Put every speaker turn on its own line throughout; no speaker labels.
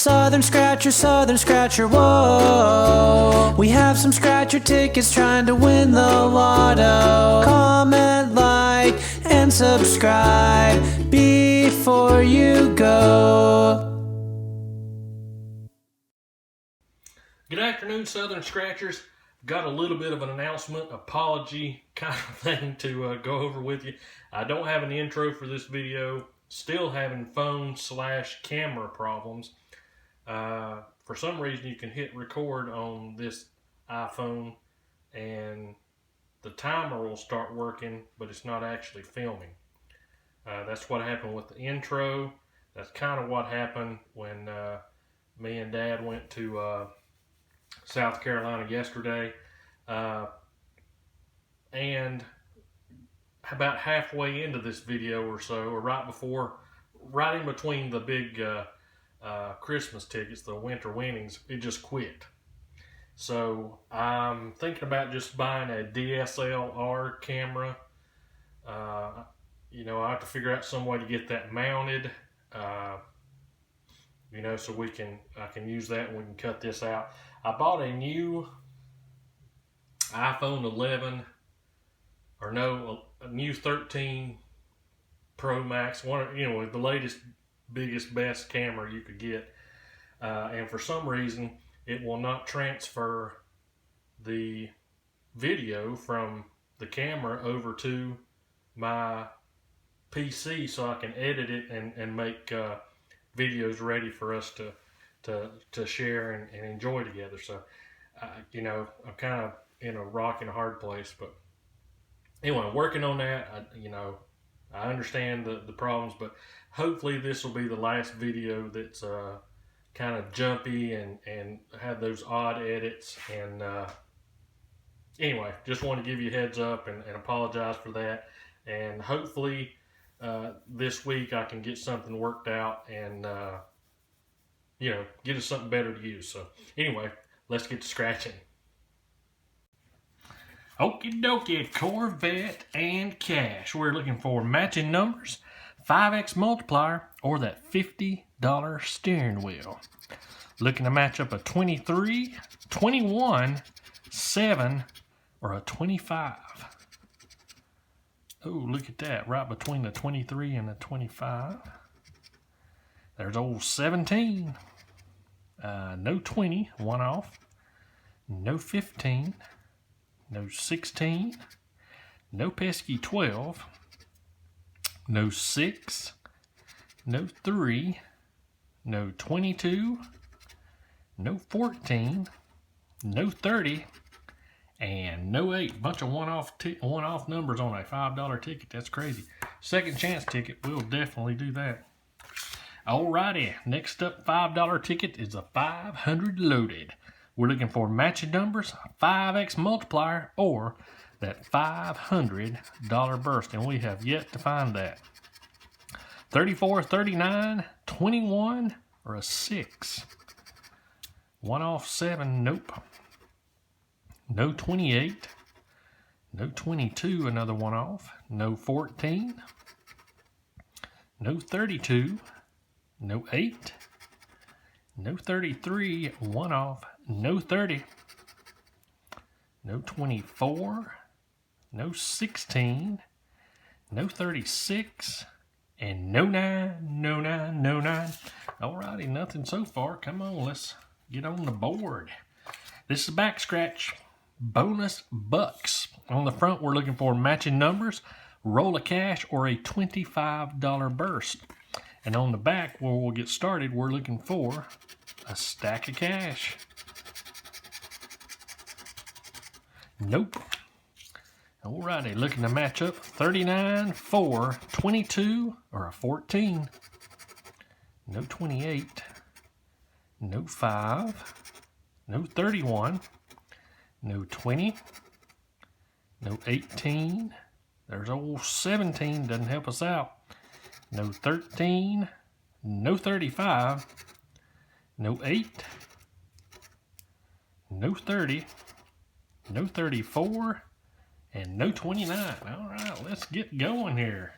Southern Scratcher, whoa. We have some Scratcher tickets trying to win the lotto. Comment, like, and subscribe before you go.
Good afternoon, Southern Scratchers. Got a little bit of an announcement, apology kind of thing to go over with you. I don't have an intro for this video. Still having phone/camera problems. For some reason you can hit record on this iPhone and the timer will start working, but it's not actually filming. That's what happened with the intro. That's kind of what happened when me and Dad went to South Carolina yesterday, and about halfway into this video or so, or right in between the big Christmas tickets, the winter winnings, it just quit. So I'm thinking about just buying a DSLR camera. I have to figure out some way to get that mounted, so I can use that and we can cut this out. I bought a new iPhone 11, a new 13 Pro Max, the latest, biggest, best camera you could get, and for some reason it will not transfer the video from the camera over to my PC so I can edit it and make videos ready for us to share and enjoy together. So I'm kind of in a rock and a hard place, but anyway, I'm working on that. I understand the problems, but hopefully this will be the last video that's kind of jumpy and have those odd edits. And anyway, just want to give you a heads up and apologize for that. And hopefully this week I can get something worked out and get us something better to use. So anyway, let's get to scratching. Okie dokie, Corvette and cash. We're looking for matching numbers, 5X multiplier, or that $50 steering wheel. Looking to match up a 23, 21, 7, or a 25. Oh, look at that, right between the 23 and the 25. There's old 17. No 20, one off. No 15. No 16. No pesky 12. No 6. No 3. No 22. No 14. No 30. And no 8. Bunch of one-off numbers on a $5 ticket. That's crazy. Second chance ticket, we'll definitely do that. Alrighty, next up $5 ticket is a 500 loaded. We're looking for matching numbers, 5X multiplier, or that $500 burst, and we have yet to find that. 34, 39, 21, or a 6. One off 7, nope. No 28, no 22, another one off. No 14, no 32, no 8, no 33, one off. No 30, no 24, no 16, no 36, and no 9, no 9, no 9. Alrighty, nothing so far. Come on, let's get on the board. This is a back scratch. Bonus bucks. On the front, we're looking for matching numbers, roll of cash, or a $25 burst. And on the back, where we'll get started, we're looking for a stack of cash. Nope. Alrighty, looking to match up 39, 4, 22, or a 14. No 28. No 5. No 31. No 20. No 18. There's old 17, doesn't help us out. No 13. No 35. No 8. No 30. No 34, and no 29. All right, let's get going here.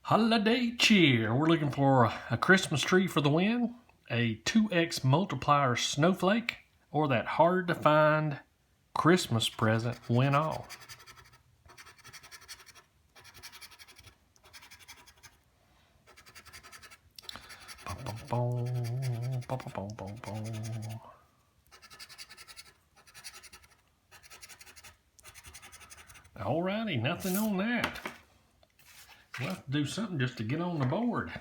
Holiday cheer. We're looking for a Christmas tree for the win, a 2x multiplier snowflake, or that hard to find Christmas present win all. Alrighty, nothing on that. We'll have to do something just to get on the board.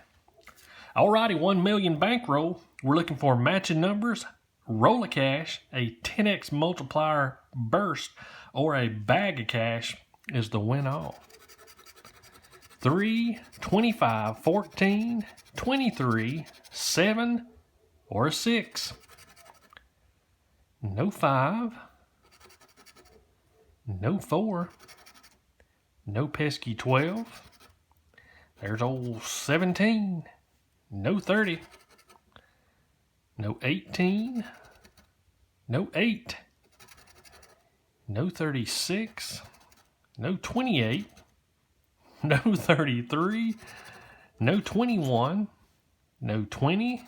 Alrighty, 1 million bankroll. We're looking for matching numbers, roll of cash, a 10x multiplier burst, or a bag of cash is the win all. 3, 25, 14, 23, 7, or a 6. No 5. No 4. No pesky 12. There's old 17. No 30. No 18. No 8. No 36. No 28. No 33. No 21. No 20.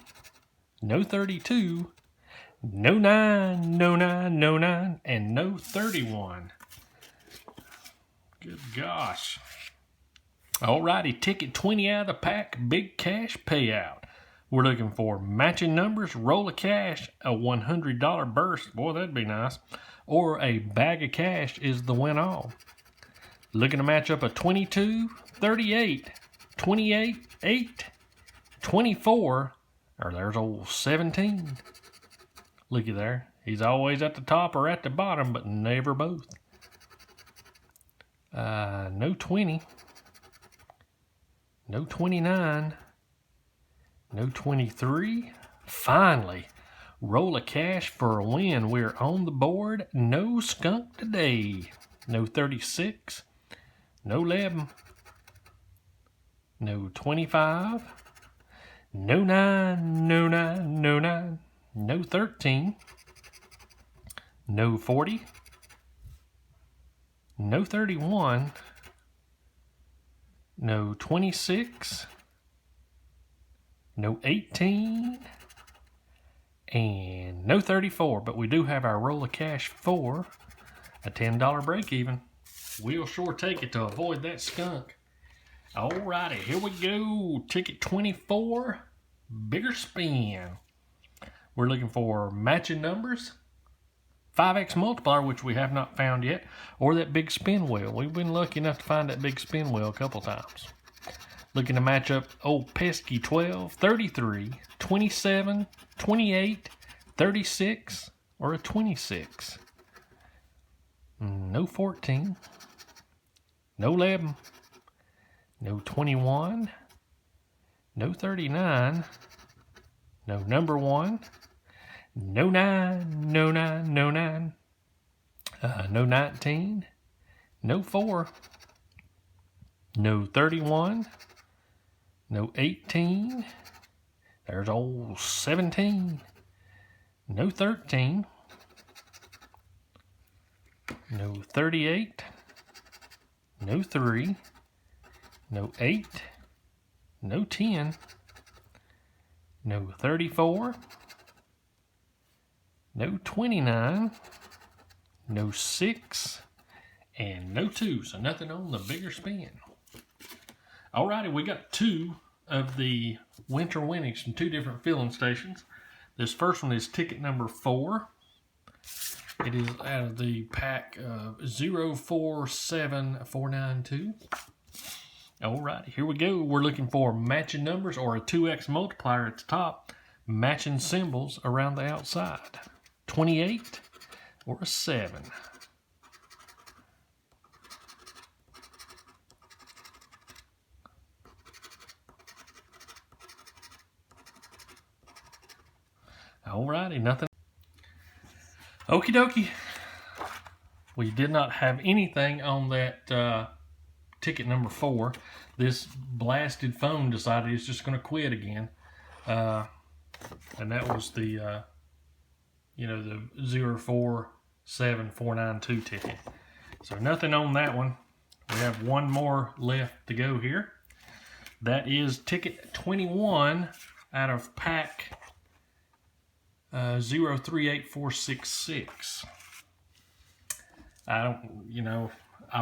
No 32. No 9. No 9. No 9. And no 31. Good gosh. Alrighty, ticket 20 out of the pack, big cash payout. We're looking for matching numbers, roll of cash, a $100 burst, boy that'd be nice, or a bag of cash is the win all. Looking to match up a 22, 38, 28, 8, 24, or there's old 17. Looky there, he's always at the top or at the bottom, but never both. No 20. No 29. No 23. Finally, roll of cash for a win. We're on the board. No skunk today. No 36. No 11. No 25. No 9. No 9. No 9. No 13. No 40. No 31. No 26. No 18. And no 34. But we do have our roll of cash for a $10 break even. We'll sure take it to avoid that skunk. Alrighty, here we go. Ticket 24. Bigger spin. We're looking for matching numbers, 5x multiplier, which we have not found yet, or that big spin wheel. We've been lucky enough to find that big spin wheel a couple times. Looking to match up old pesky 12, 33, 27, 28, 36, or a 26. No 14. No 11. No 21. No 39. No number 1. No 9, no 9, no 9. No 19. No 4. No 31. No 18. There's old 17. No 13. No 38. No 3. No 8. No 10. No 34. No 29, no 6, and no 2. So nothing on the bigger spin. Alrighty, we got 2 of the winter winnings from 2 different filling stations. This first one is ticket number 4. It is out of the pack 047492. Alrighty, here we go. We're looking for matching numbers or a 2x multiplier at the top, matching symbols around the outside. 28 or a 7. Alrighty, nothing. Okie dokie. We did not have anything on that ticket number 4. This blasted phone decided it's just going to quit again. And that was the the 047492 ticket. So nothing on that one. We have one more left to go here. That is ticket 21 out of pack 038466. I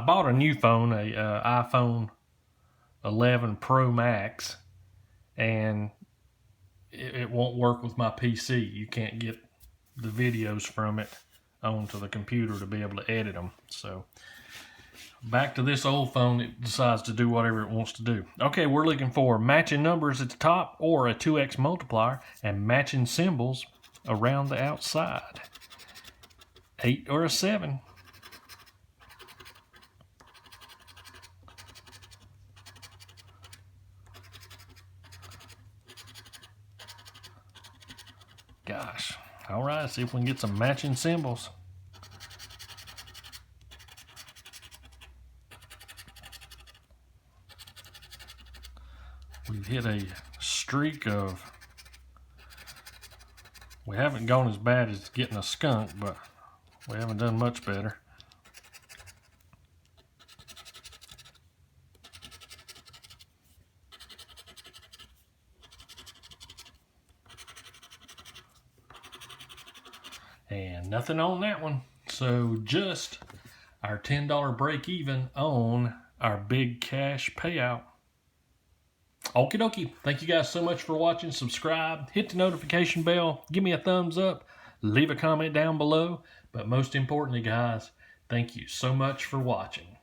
bought a new phone, a iPhone 11 Pro Max, and it won't work with my PC. You can't get the videos from it onto the computer to be able to edit them. So back to this old phone, it decides to do whatever it wants to do. Okay, we're looking for matching numbers at the top or a 2x multiplier and matching symbols around the outside. 8 or a 7. Gosh. All right, see if we can get some matching symbols. We've hit a streak of... We haven't gone as bad as getting a skunk, but we haven't done much better. And nothing on that one. So just our $10 break even on our big cash payout. Okie dokie. Thank you guys so much for watching. Subscribe, hit the notification bell, give me a thumbs up, leave a comment down below. But most importantly, guys, thank you so much for watching.